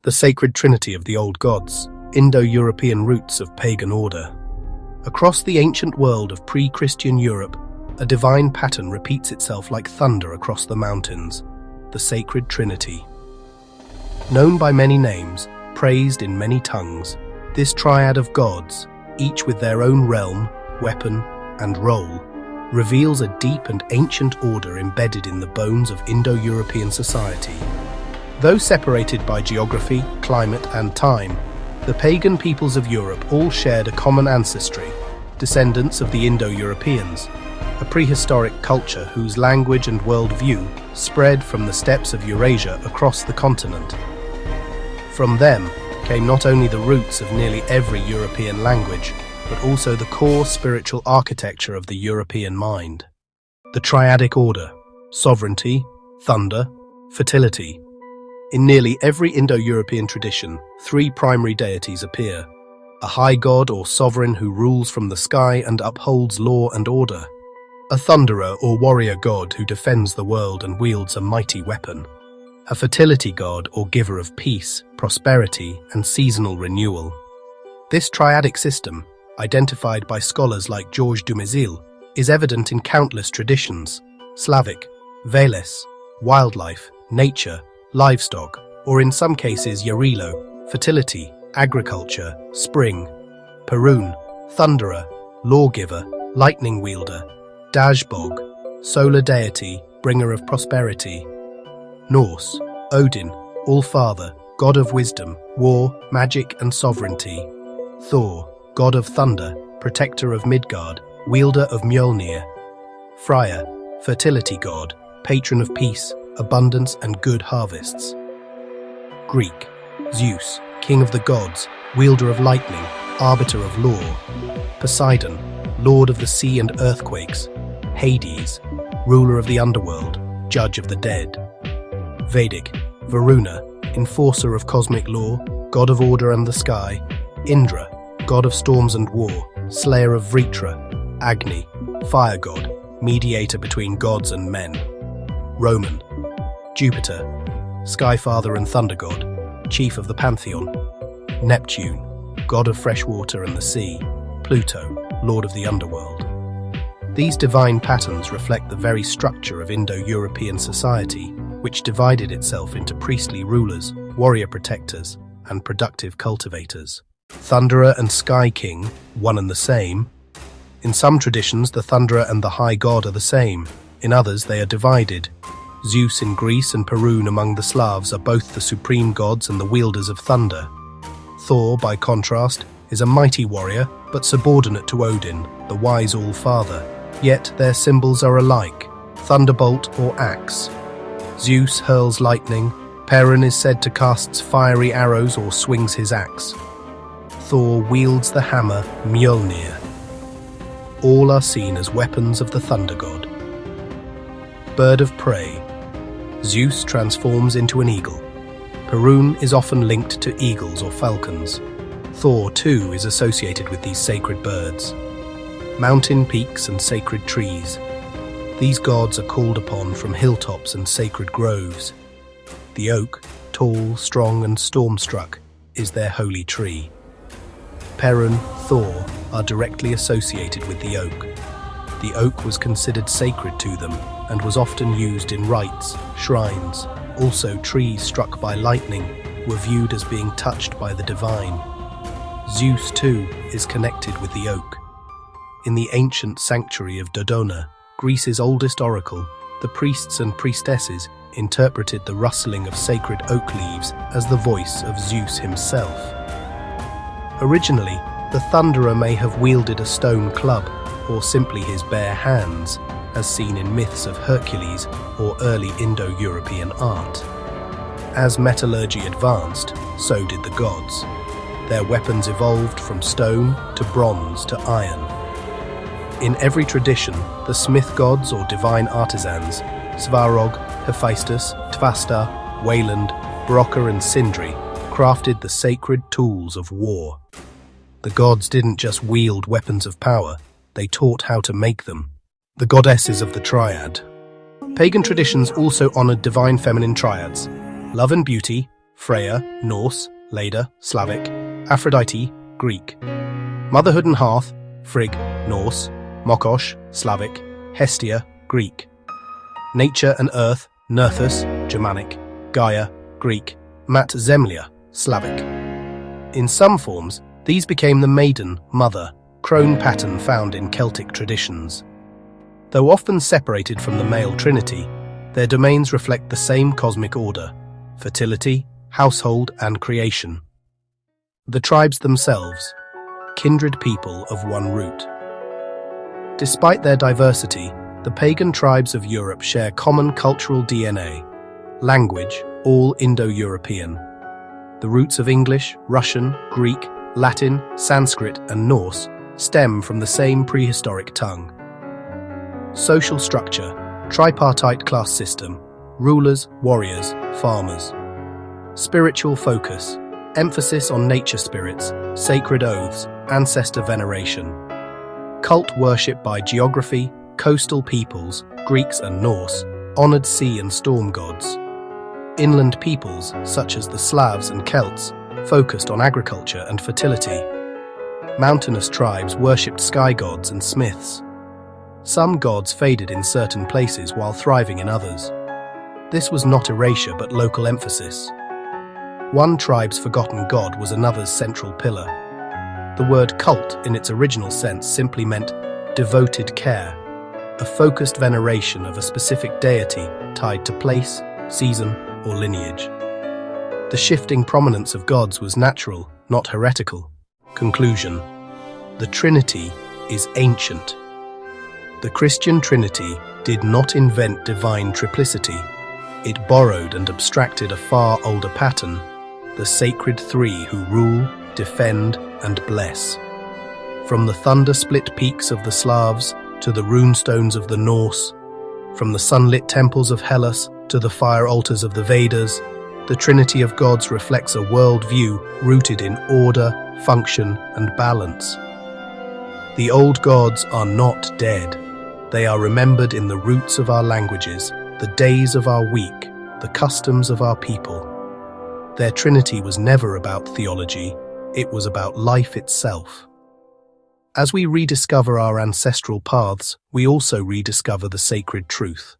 The sacred trinity of the old gods, Indo-European roots of pagan order. Across the ancient world of pre-Christian Europe, a divine pattern repeats itself like thunder across the mountains, the sacred trinity. Known by many names, praised in many tongues, this triad of gods, each with their own realm, weapon, and role, reveals a deep and ancient order embedded in the bones of Indo-European society. Though separated by geography, climate, and time, the pagan peoples of Europe all shared a common ancestry, descendants of the Indo-Europeans, a prehistoric culture whose language and worldview spread from the steppes of Eurasia across the continent. From them came not only the roots of nearly every European language, but also the core spiritual architecture of the European mind. The triadic order: sovereignty, thunder, fertility. In nearly every Indo-European tradition, three primary deities appear: a high god or sovereign who rules from the sky and upholds law and order, a thunderer or warrior god who defends the world and wields a mighty weapon, a fertility god or giver of peace, prosperity, and seasonal renewal. This triadic system, identified by scholars like Georges Dumézil, is evident in countless traditions: Slavic, Veles, wildlife, nature, livestock, or in some cases Yarilo, fertility, agriculture, spring; Perun, thunderer, lawgiver, lightning wielder; Dajbog, solar deity, bringer of prosperity; Norse, Odin, all-father, god of wisdom, war, magic, and sovereignty; Thor, god of thunder, protector of Midgard, wielder of Mjolnir; Freya, fertility god, patron of peace, abundance, and good harvests. Greek, Zeus, king of the gods, wielder of lightning, arbiter of law; Poseidon, lord of the sea and earthquakes; Hades, ruler of the underworld, judge of the dead; Vedic, Varuna, enforcer of cosmic law, god of order and the sky; Indra, god of storms and war, slayer of Vritra; Agni, fire god, mediator between gods and men; Roman, Jupiter, skyfather and thunder god, chief of the pantheon; Neptune, god of fresh water and the sea; Pluto, lord of the underworld. These divine patterns reflect the very structure of Indo-European society, which divided itself into priestly rulers, warrior protectors, and productive cultivators. Thunderer and Sky King, one and the same. In some traditions, the thunderer and the high god are the same. In others, they are divided. Zeus in Greece and Perun among the Slavs are both the supreme gods and the wielders of thunder. Thor, by contrast, is a mighty warrior, but subordinate to Odin, the wise all-father. Yet their symbols are alike: thunderbolt or axe. Zeus hurls lightning, Perun is said to cast fiery arrows or swings his axe. Thor wields the hammer Mjolnir. All are seen as weapons of the thunder god. Bird of prey. Zeus transforms into an eagle. Perun is often linked to eagles or falcons. Thor, too, is associated with these sacred birds. Mountain peaks and sacred trees. These gods are called upon from hilltops and sacred groves. The oak, tall, strong, and storm-struck, is their holy tree. Perun, Thor are directly associated with the oak. The oak was considered sacred to them and was often used in rites, shrines. Also, trees struck by lightning were viewed as being touched by the divine. Zeus, too, is connected with the oak. In the ancient sanctuary of Dodona, Greece's oldest oracle, the priests and priestesses interpreted the rustling of sacred oak leaves as the voice of Zeus himself. Originally, the thunderer may have wielded a stone club or simply his bare hands, as seen in myths of Hercules or early Indo-European art. As metallurgy advanced, so did the gods. Their weapons evolved from stone to bronze to iron. In every tradition, the smith gods or divine artisans, Svarog, Hephaestus, Tvastar, Wayland, Broca, and Sindri, crafted the sacred tools of war. The gods didn't just wield weapons of power, they taught how to make them. The goddesses of the triad. Pagan traditions also honored divine feminine triads: love and beauty, Freya, Norse, Leda, Slavic, Aphrodite, Greek. Motherhood and hearth, Frigg, Norse, Mokosh, Slavic, Hestia, Greek. Nature and earth, Nerthus, Germanic, Gaia, Greek, Mat Zemlya, Slavic. In some forms, these became the maiden, mother, crone pattern found in Celtic traditions. Though often separated from the male trinity, their domains reflect the same cosmic order: fertility, household, and creation. The tribes themselves, kindred people of one root. Despite their diversity, the pagan tribes of Europe share common cultural DNA. Language, all Indo-European. The roots of English, Russian, Greek, Latin, Sanskrit, and Norse stem from the same prehistoric tongue. Social structure, tripartite class system, rulers, warriors, farmers. Spiritual focus, emphasis on nature spirits, sacred oaths, ancestor veneration. Cult worship by geography, coastal peoples, Greeks and Norse, honored sea and storm gods. Inland peoples, such as the Slavs and Celts, focused on agriculture and fertility. Mountainous tribes worshipped sky gods and smiths. Some gods faded in certain places while thriving in others. This was not erasure but local emphasis. One tribe's forgotten god was another's central pillar. The word cult in its original sense simply meant devoted care, a focused veneration of a specific deity tied to place, season, or lineage. The shifting prominence of gods was natural, not heretical. Conclusion: the Trinity is ancient. The Christian Trinity did not invent divine triplicity. It borrowed and abstracted a far older pattern, the sacred three who rule, defend, and bless. From the thunder-split peaks of the Slavs to the runestones of the Norse, from the sunlit temples of Hellas to the fire altars of the Vedas, the Trinity of Gods reflects a worldview rooted in order, function, and balance. The old gods are not dead. They are remembered in the roots of our languages, the days of our week, the customs of our people. Their Trinity was never about theology, it was about life itself. As we rediscover our ancestral paths, we also rediscover the sacred truth.